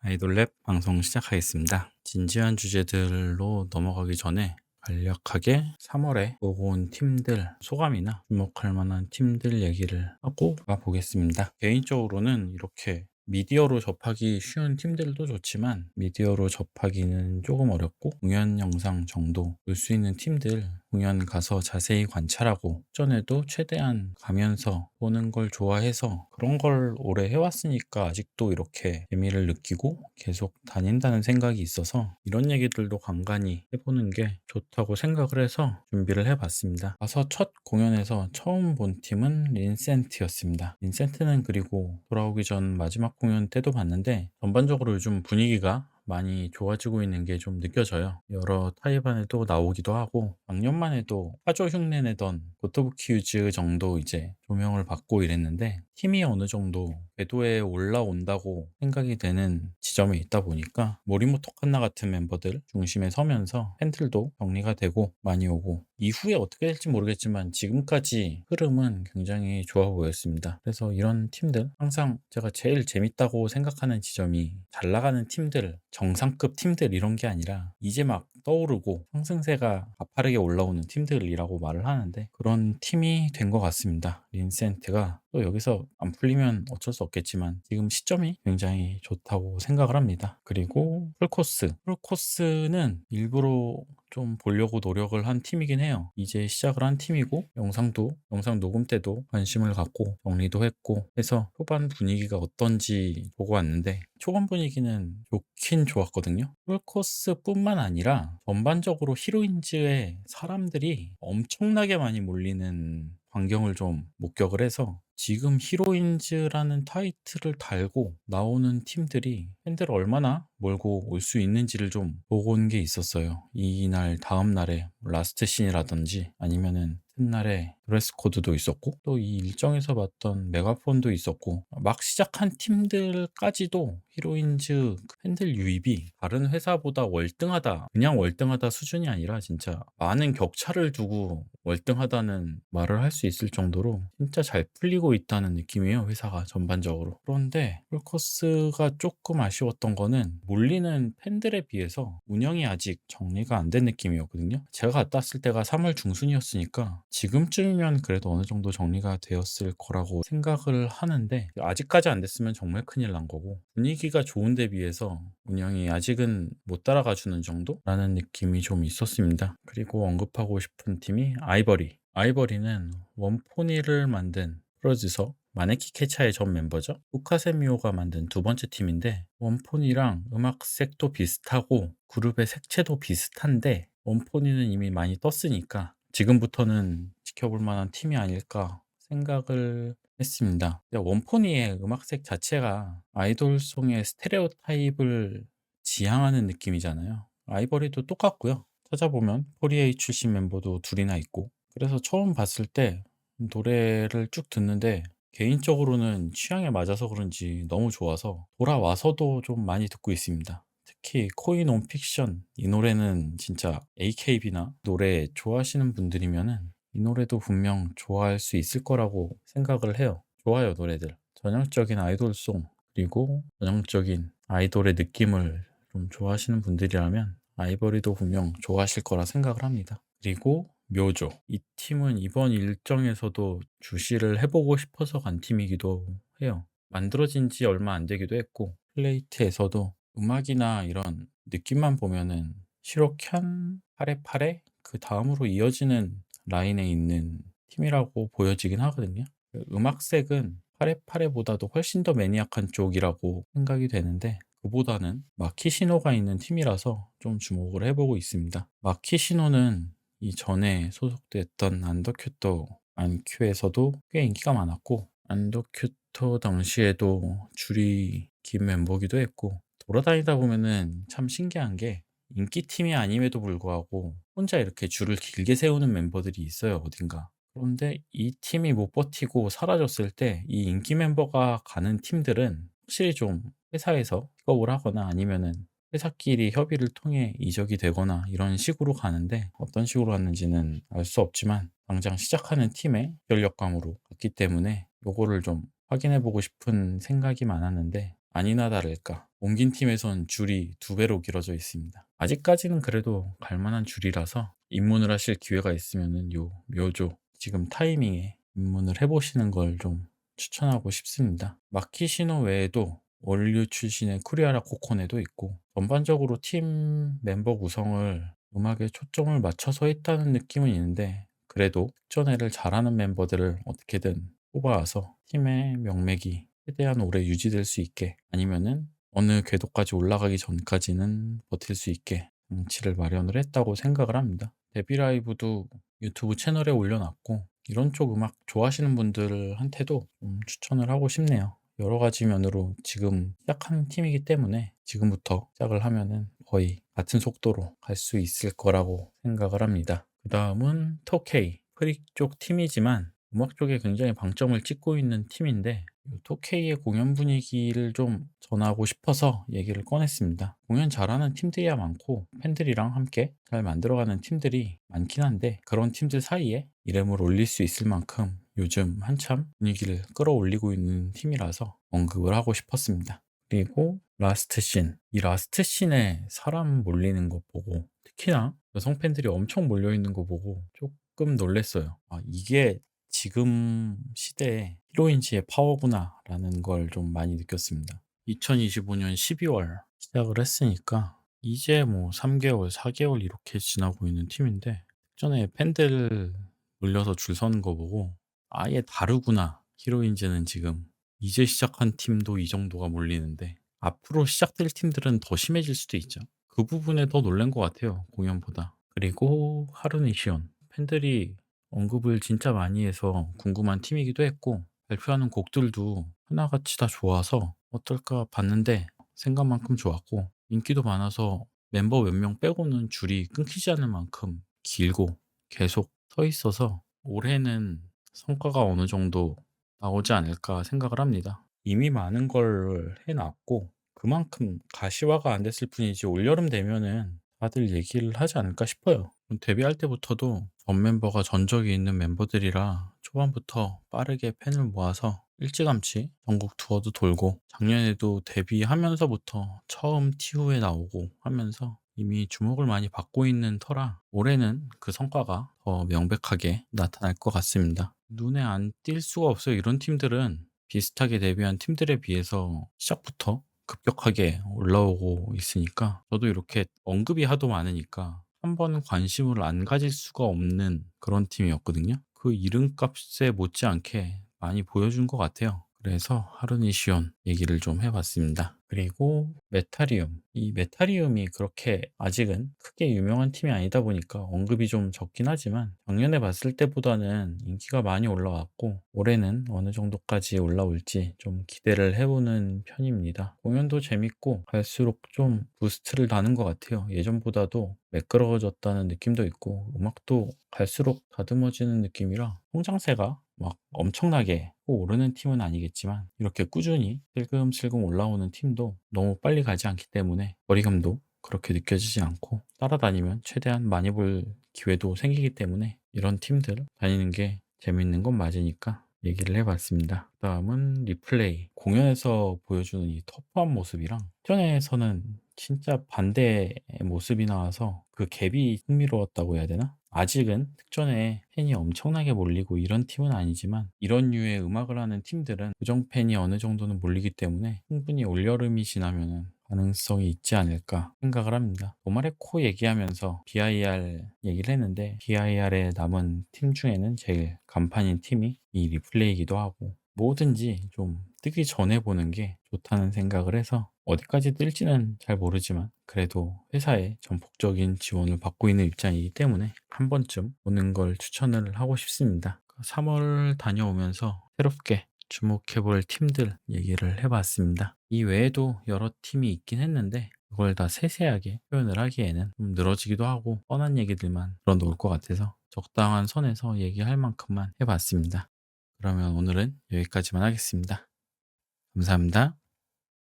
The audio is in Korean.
아이돌랩 방송 시작하겠습니다. 진지한 주제들로 넘어가기 전에 간략하게 3월에 보고 온 팀들 소감이나 주목할 만한 팀들 얘기를 하고 가보겠습니다. 개인적으로는 이렇게 미디어로 접하기 쉬운 팀들도 좋지만 미디어로 접하기는 조금 어렵고 공연 영상 정도 볼 수 있는 팀들 공연 가서 자세히 관찰하고 전에도 최대한 가면서 보는 걸 좋아해서 그런 걸 오래 해왔으니까 아직도 이렇게 재미를 느끼고 계속 다닌다는 생각이 있어서 이런 얘기들도 간간히 해보는 게 좋다고 생각을 해서 준비를 해봤습니다. 가서 첫 공연에서 처음 본 팀은 린센트였습니다. 린센트는 그리고 돌아오기 전 마지막 공연 때도 봤는데 전반적으로 요즘 분위기가 많이 좋아지고 있는 게 좀 느껴져요. 여러 타입 안에도 나오기도 하고 작년만 해도 화조 흉내 내던 고토부키유즈 정도 이제 조명을 받고 이랬는데 팀이 어느 정도 궤도에 올라온다고 생각이 되는 지점에 있다 보니까 모리모토 칸나 같은 멤버들 중심에 서면서 팬들도 정리가 되고 많이 오고 이후에 어떻게 될지 모르겠지만 지금까지 흐름은 굉장히 좋아 보였습니다. 그래서 이런 팀들 항상 제가 제일 재밌다고 생각하는 지점이 잘 나가는 팀들 정상급 팀들 이런 게 아니라 이제 막 떠오르고 상승세가 가파르게 올라오는 팀들이라고 말을 하는데 그런 팀이 된 것 같습니다. 린센트가 또 여기서 안 풀리면 어쩔 수 없겠지만 지금 시점이 굉장히 좋다고 생각을 합니다. 그리고 풀코스는 일부러 좀 보려고 노력을 한 팀이긴 해요. 이제 시작을 한 팀이고 영상 녹음 때도 관심을 갖고 정리도 했고 해서 초반 분위기가 어떤지 보고 왔는데 초반 분위기는 좋긴 좋았거든요. 풀코스뿐만 아니라 전반적으로 히로인즈의 사람들이 엄청나게 많이 몰리는 광경을 좀 목격을 해서 지금 히로인즈라는 타이틀을 달고 나오는 팀들이 팬들을 얼마나 몰고 올 수 있는지를 좀 보고 온 게 있었어요. 이날 다음 날에 라스트 씬이라든지 아니면은 첫날에 드레스 코드도 있었고 또 이 일정에서 봤던 메가폰도 있었고 막 시작한 팀들까지도 히로인즈 팬들 유입이 다른 회사보다 월등하다 그냥 월등하다 수준이 아니라 진짜 많은 격차를 두고 월등하다는 말을 할 수 있을 정도로 진짜 잘 풀리고 있다는 느낌이에요, 회사가 전반적으로. 그런데 풀코스가 조금 아쉬웠던 거는 몰리는 팬들에 비해서 운영이 아직 정리가 안 된 느낌이었거든요. 제가 갔다 왔을 때가 3월 중순이었으니까 지금쯤이면 그래도 어느 정도 정리가 되었을 거라고 생각을 하는데 아직까지 안 됐으면 정말 큰일 난 거고 분위기가 좋은 데 비해서 운영이 아직은 못 따라가 주는 정도라는 느낌이 좀 있었습니다. 그리고 언급하고 싶은 팀이 아이버리는 원포니를 만든 프로듀서 마네키 케차의 전 멤버죠. 후카세미오가 만든 두 번째 팀인데 원포니랑 음악색도 비슷하고 그룹의 색채도 비슷한데 원포니는 이미 많이 떴으니까 지금부터는 지켜볼 만한 팀이 아닐까 생각을 했습니다. 원포니의 음악색 자체가 아이돌송의 스테레오 타입을 지향하는 느낌이잖아요. 아이버리도 똑같고요. 찾아보면 4A 출신 멤버도 둘이나 있고 그래서 처음 봤을 때 노래를 쭉 듣는데 개인적으로는 취향에 맞아서 그런지 너무 좋아서 돌아와서도 좀 많이 듣고 있습니다. 특히 코인 온 픽션 이 노래는 진짜 AKB나 노래 좋아하시는 분들이면은 이 노래도 분명 좋아할 수 있을 거라고 생각을 해요. 좋아요, 노래들. 전형적인 아이돌송 그리고 전형적인 아이돌의 느낌을 좀 좋아하시는 분들이라면 아이버리도 분명 좋아하실 거라 생각을 합니다. 그리고 묘조. 이 팀은 이번 일정에서도 주시를 해보고 싶어서 간 팀이기도 해요. 만들어진 지 얼마 안 되기도 했고 플레이트에서도 음악이나 이런 느낌만 보면은 시로켠, 파레파레 그 다음으로 이어지는 라인에 있는 팀이라고 보여지긴 하거든요. 음악색은 파레파레보다도 훨씬 더 매니악한 쪽이라고 생각이 되는데 그보다는 마키시노가 있는 팀이라서 좀 주목을 해보고 있습니다. 마키시노는 이전에 소속됐던 안더큐터 안큐에서도 꽤 인기가 많았고 안더큐터 당시에도 줄이 긴 멤버기도 했고 돌아다니다 보면은 참 신기한 게 인기팀이 아님에도 불구하고 혼자 이렇게 줄을 길게 세우는 멤버들이 있어요, 어딘가. 그런데 이 팀이 못 버티고 사라졌을 때 이 인기 멤버가 가는 팀들은 확실히 좀 회사에서 픽업을 하거나 아니면은 회사끼리 협의를 통해 이적이 되거나 이런 식으로 가는데 어떤 식으로 갔는지는 알 수 없지만 당장 시작하는 팀의 전력감으로 갔기 때문에 요거를 좀 확인해 보고 싶은 생각이 많았는데 아니나 다를까 옮긴 팀에선 줄이 2배로 길어져 있습니다. 아직까지는 그래도 갈 만한 줄이라서 입문을 하실 기회가 있으면은 묘조 지금 타이밍에 입문을 해보시는 걸 좀 추천하고 싶습니다. 마키시노 외에도 원류 출신의 쿠리아라 코코네도 있고 전반적으로 팀 멤버 구성을 음악에 초점을 맞춰서 했다는 느낌은 있는데 그래도 특전회를 잘하는 멤버들을 어떻게든 뽑아와서 팀의 명맥이 최대한 오래 유지될 수 있게 아니면은 어느 궤도까지 올라가기 전까지는 버틸 수 있게 장치를 마련을 했다고 생각을 합니다. 데뷔 라이브도 유튜브 채널에 올려놨고 이런 쪽 음악 좋아하시는 분들한테도 좀 추천을 하고 싶네요. 여러 가지 면으로 지금 시작하는 팀이기 때문에 지금부터 시작을 하면은 거의 같은 속도로 갈 수 있을 거라고 생각을 합니다. 그 다음은 토케이 프릭 쪽 팀이지만 음악 쪽에 굉장히 방점을 찍고 있는 팀인데 토케이의 공연 분위기를 좀 전하고 싶어서 얘기를 꺼냈습니다. 공연 잘하는 팀들이야 많고 팬들이랑 함께 잘 만들어가는 팀들이 많긴 한데 그런 팀들 사이에 이름을 올릴 수 있을 만큼 요즘 한참 분위기를 끌어올리고 있는 팀이라서 언급을 하고 싶었습니다. 그리고 라스트 씬. 이 라스트 씬에 사람 몰리는 거 보고 특히나 여성 팬들이 엄청 몰려있는 거 보고 조금 놀랬어요. 아, 이게 지금 시대에 히로인지의 파워구나 라는 걸 좀 많이 느꼈습니다. 2025년 12월 시작을 했으니까 이제 뭐 3개월, 4개월 이렇게 지나고 있는 팀인데 전에 팬들 몰려서 줄 서는 거 보고 아예 다르구나. 히로인즈는 지금 이제 시작한 팀도 이 정도가 몰리는데 앞으로 시작될 팀들은 더 심해질 수도 있죠. 그 부분에 더 놀란 것 같아요. 공연보다. 그리고 하루니시온. 팬들이 언급을 진짜 많이 해서 궁금한 팀이기도 했고 발표하는 곡들도 하나같이 다 좋아서 어떨까 봤는데 생각만큼 좋았고 인기도 많아서 멤버 몇 명 빼고는 줄이 끊기지 않을 만큼 길고 계속 서 있어서 올해는 성과가 어느 정도 나오지 않을까 생각을 합니다. 이미 많은 걸 해놨고 그만큼 가시화가 안 됐을 뿐이지 올여름 되면은 다들 얘기를 하지 않을까 싶어요. 데뷔할 때부터도 전 멤버가 전적이 있는 멤버들이라 초반부터 빠르게 팬을 모아서 일찌감치 전국 투어도 돌고 작년에도 데뷔하면서부터 처음 티후에 나오고 하면서 이미 주목을 많이 받고 있는 터라 올해는 그 성과가 더 명백하게 나타날 것 같습니다. 눈에 안 띌 수가 없어요. 이런 팀들은 비슷하게 데뷔한 팀들에 비해서 시작부터 급격하게 올라오고 있으니까 저도 이렇게 언급이 하도 많으니까 한 번은 관심을 안 가질 수가 없는 그런 팀이었거든요. 그 이름값에 못지않게 많이 보여준 것 같아요. 그래서 하루니시온 얘기를 좀 해봤습니다. 그리고 메타리움. 이 메타리움이 그렇게 아직은 크게 유명한 팀이 아니다 보니까 언급이 좀 적긴 하지만 작년에 봤을 때보다는 인기가 많이 올라왔고 올해는 어느 정도까지 올라올지 좀 기대를 해보는 편입니다. 공연도 재밌고 갈수록 좀 부스트를 나는 것 같아요. 예전보다도 매끄러워졌다는 느낌도 있고 음악도 갈수록 다듬어지는 느낌이라 성장세가 막 엄청나게 오르는 팀은 아니겠지만 이렇게 꾸준히 슬금슬금 올라오는 팀도 너무 빨리 가지 않기 때문에 거리감도 그렇게 느껴지지 않고 따라다니면 최대한 많이 볼 기회도 생기기 때문에 이런 팀들 다니는 게 재밌는 건 맞으니까 얘기를 해봤습니다. 다음은 리플레이. 공연에서 보여주는 이 터프한 모습이랑 전에서는 진짜 반대의 모습이 나와서 그 갭이 흥미로웠다고 해야 되나? 아직은 특전에 팬이 엄청나게 몰리고 이런 팀은 아니지만 이런 류의 음악을 하는 팀들은 고정 팬이 어느 정도는 몰리기 때문에 충분히 올여름이 지나면은 가능성이 있지 않을까 생각을 합니다. 도마레 코 얘기하면서 BIR 얘기를 했는데 BIR의 남은 팀 중에는 제일 간판인 팀이 이 리플레이이기도 하고 뭐든지 좀 뜨기 전에 보는 게 좋다는 생각을 해서 어디까지 뜰지는 잘 모르지만 그래도 회사에 전폭적인 지원을 받고 있는 입장이기 때문에 한 번쯤 보는 걸 추천을 하고 싶습니다. 3월 다녀오면서 새롭게 주목해볼 팀들 얘기를 해봤습니다. 이 외에도 여러 팀이 있긴 했는데 그걸 다 세세하게 표현을 하기에는 좀 늘어지기도 하고 뻔한 얘기들만 들어놓을 것 같아서 적당한 선에서 얘기할 만큼만 해봤습니다. 그러면 오늘은 여기까지만 하겠습니다. 감사합니다.